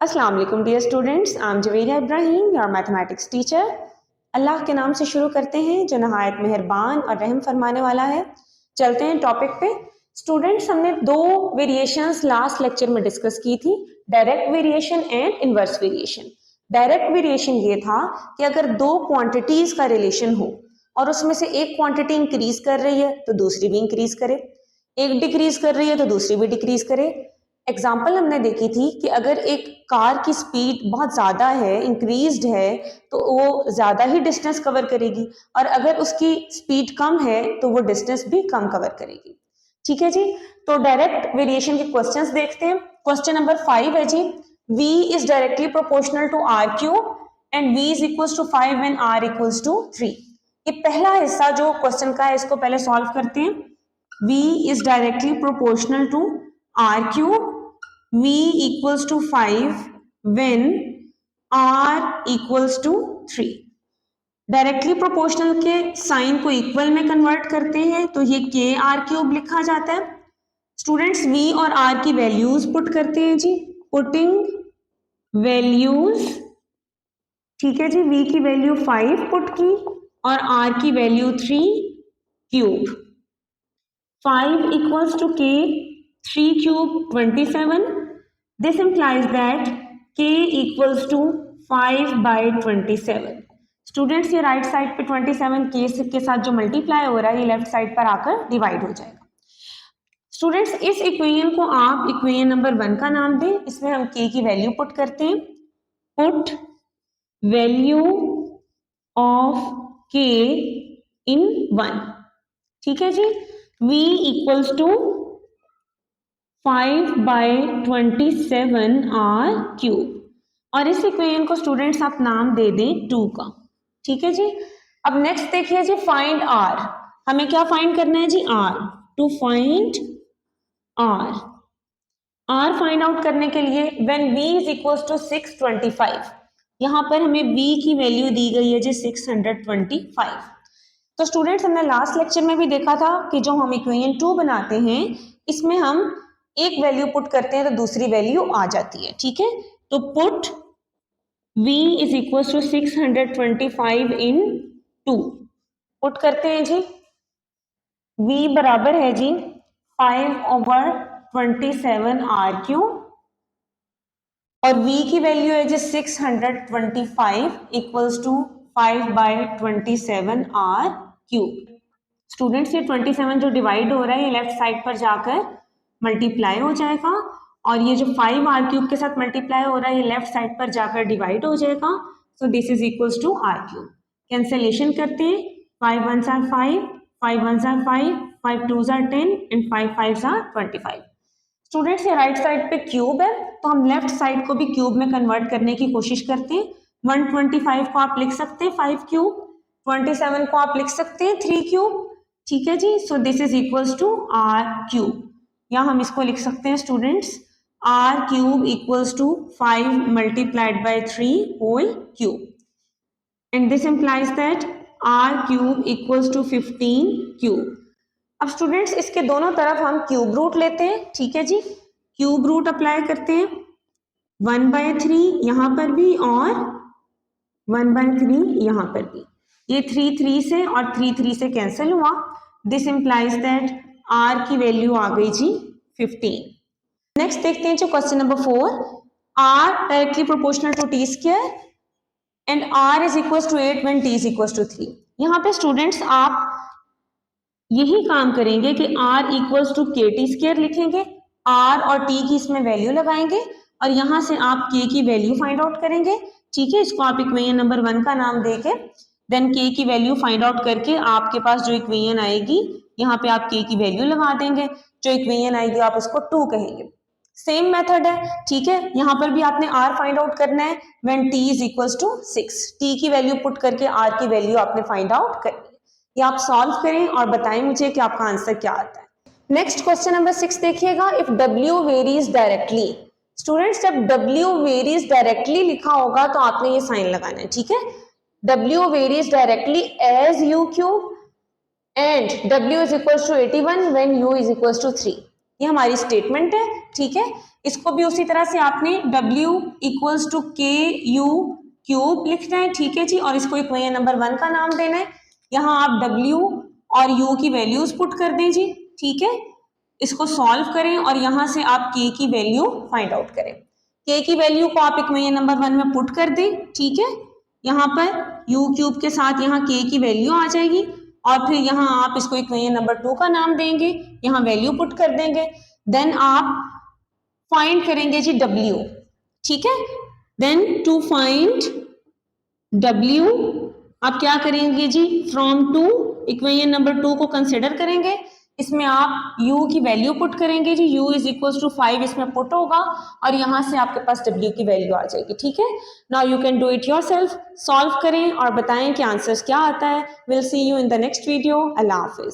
अस्सलाम वालेकुम dear students, I am Javeria Ibrahim, your mathematics teacher. Allah के नाम से शुरू करते हैं जो नहायत मेहरबान और रहम फरमाने वाला है। चलते हैं टॉपिक पे। स्टूडेंट्स, हमने दो वेरिएशंस लास्ट लेक्चर में डिस्कस की थी, direct variation and inverse variation. Direct variation ये था कि अगर दो क्वांटिटीज का रिलेशन हो और उसमें से एक क्वांटिटी इंक्रीज कर रही है तो दूसरी भी इंक्रीज करे, एक डिक्रीज कर रही है तो दूसरी भी डिक्रीज करे। एग्जाम्पल हमने देखी थी कि अगर एक कार की स्पीड बहुत ज़्यादा है, इंक्रीज्ड है, तो वो ज़्यादा ही डिस्टेंस कवर करेगी, और अगर उसकी स्पीड कम है तो वो डिस्टेंस भी कम कवर करेगी। ठीक है जी। तो डायरेक्ट वेरिएशन के क्वेश्चंस देखते हैं। क्वेश्चन नंबर 5 है जी, v is directly proportional to r cube and v is equals to 5 and r equals to 3। ये पहला हिस्सा जो क्वेश्चन का है इसको पहले सॉल्व करते हैं। v is directly proportional to r cube, v equals to 5 when r equals to 3। Directly proportional के साइन को इक्वल में कन्वर्ट करते हैं तो ये के आर क्यूब लिखा जाता है। स्टूडेंट्स, v और r की वैल्यूज पुट करते हैं जी, पुटिंग वैल्यूज। ठीक है जी, v की वैल्यू 5 पुट की और r की value 3 cube. 5 equals to k, 3 cube 27. This implies that k equals to 5 by 27. Students, ये राइट साइड पे 27 k के साथ जो मल्टीप्लाई हो रहा है ये लेफ्ट साइड पर आकर डिवाइड हो जाएगा। स्टूडेंट्स, इस इक्वेशन को आप इक्वेशन नंबर 1 का नाम दें। इसमें हम k की वैल्यू पुट करते हैं। पुट वैल्यू ऑफ k इन 1। ठीक है जी। v equals to 5 by 27 r cube, और इस इक्वेशन को स्टूडेंट्स आप नाम दे दें 2 का। ठीक है जी। अब नेक्स्ट देखिए जी, फाइंड r। हमें क्या फाइंड करना है जी? r। To find r find out करने के लिए when v is equals to 625, यहां पर हमें v की वैल्यू दी गई है जी 625। तो स्टूडेंट्स, हमने लास्ट लेक्चर में भी देखा था कि जो हम इक्वेशन 2 बनाते हैं इसमें हम एक वैल्यू पुट करते हैं तो दूसरी वैल्यू आ जाती है। ठीक है, तो put v is equal to 625 in 2। Put करते हैं जी। v बराबर है जी 5/27 r क्यूब और v की वैल्यू है जी 625 equals to 5/27 r cube. Students, ये 27 जो डिवाइड हो रहा है ये लेफ्ट साइड पर जाकर मल्टीप्लाई हो जाएगा, और ये जो 5 r क्यूब के साथ मल्टीप्लाई हो रहा है ये लेफ्ट साइड पर जाकर डिवाइड हो जाएगा। So this is equals to r cube. Cancellation करते हैं। 5 1s are 5, 5 1s are 5, 5 2s are 10 and 5 5s are 25। Students, ये राइट साइड पे क्यूब है तो हम लेफ्ट साइड को भी क्यूब में कन्वर्ट करने की कोशिश करते हैं। 125 को आप लिख सकते हैं 5 क्यूब, 27 को आप लिख सकते हैं 3 क्यूब। ठीक है जी। So this is equals to r cube, या हम इसको लिख सकते हैं students r cube equals to 5 multiplied by 3 whole cube, and this implies that r cube equals to 15 cube. अब स्टूडेंट्स, इसके दोनों तरफ हम क्यूब रूट लेते हैं। ठीक है जी, क्यूब रूट अप्लाई करते हैं 1/3 यहां पर भी और 1/3 यहां पर भी। ये 3 3 से और 3 3 से कैंसिल हुआ। दिस इंप्लाइज दैट r की वैल्यू आ गई जी 15। नेक्स्ट देखते हैं जो question number 4। r directly proportional to t square and r is equal to 8 when t is equal to 3। यहाँ पे स्टूडेंट्स आप यही काम करेंगे कि r इक्वल्स टू के टी स्क्वायर लिखेंगे, r और t की इसमें वैल्यू लगाएंगे और यहां से आप k की वैल्यू फाइंड आउट करेंगे। ठीक है, इसको आप इक्वेशन नंबर 1 का नाम देके देन k की वैल्यू फाइंड आउट करके आपके पास जो इक्वेशन आएगी यहाँ पे आप k की वैल्यू लगा देंगे। जो इक्वेशन आएगी आप उसको 2 कहेंगे। सेम मेथड है। ठीक है, यहाँ पर भी आपने r फाइंड आउट करना है when t is equals to 6। t की वैल्यू पुट करके r की वैल्यू आपने फाइंड आउट करनी है। ये आप सॉल्व करें और बताएं मुझे कि आपका आंसर क्या आता है। नेक्स्ट क्वेश्चन नंबर 6 देखिएगा। If w varies directly. Students, जब w वेरीज डायरेक्टली लिखा होगा तो आपने ये साइन लगाना है। ठीक है, w varies directly as u cube and w is equal to 81 when u is equal to 3। ये हमारी स्टेटमेंट है, ठीक है। इसको भी उसी तरह से आपने W equals to KU cube लिखना है, ठीक है जी, और इसको इक्वेशन नंबर 1 का नाम देना है। यहाँ आप W और U की वैल्यूज पुट कर दें जी, ठीक है। इसको सॉल्व करें और यहाँ से आप K की वैल्यू फाइंड आउट करें। K की वैल्यू को आप इक्वेशन नंबर 1 में पुट कर दें, ठीक है। यहाँ पर U क्यूब के साथ यहाँ K की वैल्यू आ जाएगी और फिर यहाँ आप इसको इक्वेशन नंबर 2 का नाम देंगे, यहाँ वैल्यू पुट कर देंगे। देन आप फाइंड करेंगे जी W, ठीक है। देन टू फाइंड W आप क्या करेंगे जी, फ्रॉम टू इक्वेशन नंबर 2 को कंसिडर करेंगे। इसमें आप U की वैल्यू पुट करेंगे जी, U इज इक्वल टू 5 इसमें पुट होगा और यहाँ से आपके पास W की वैल्यू आ जाएगी, ठीक है। Now you can do it yourself, solve करें और बताएं कि आंसर्स क्या आता है। Will see you in the next video. Allah Hafiz.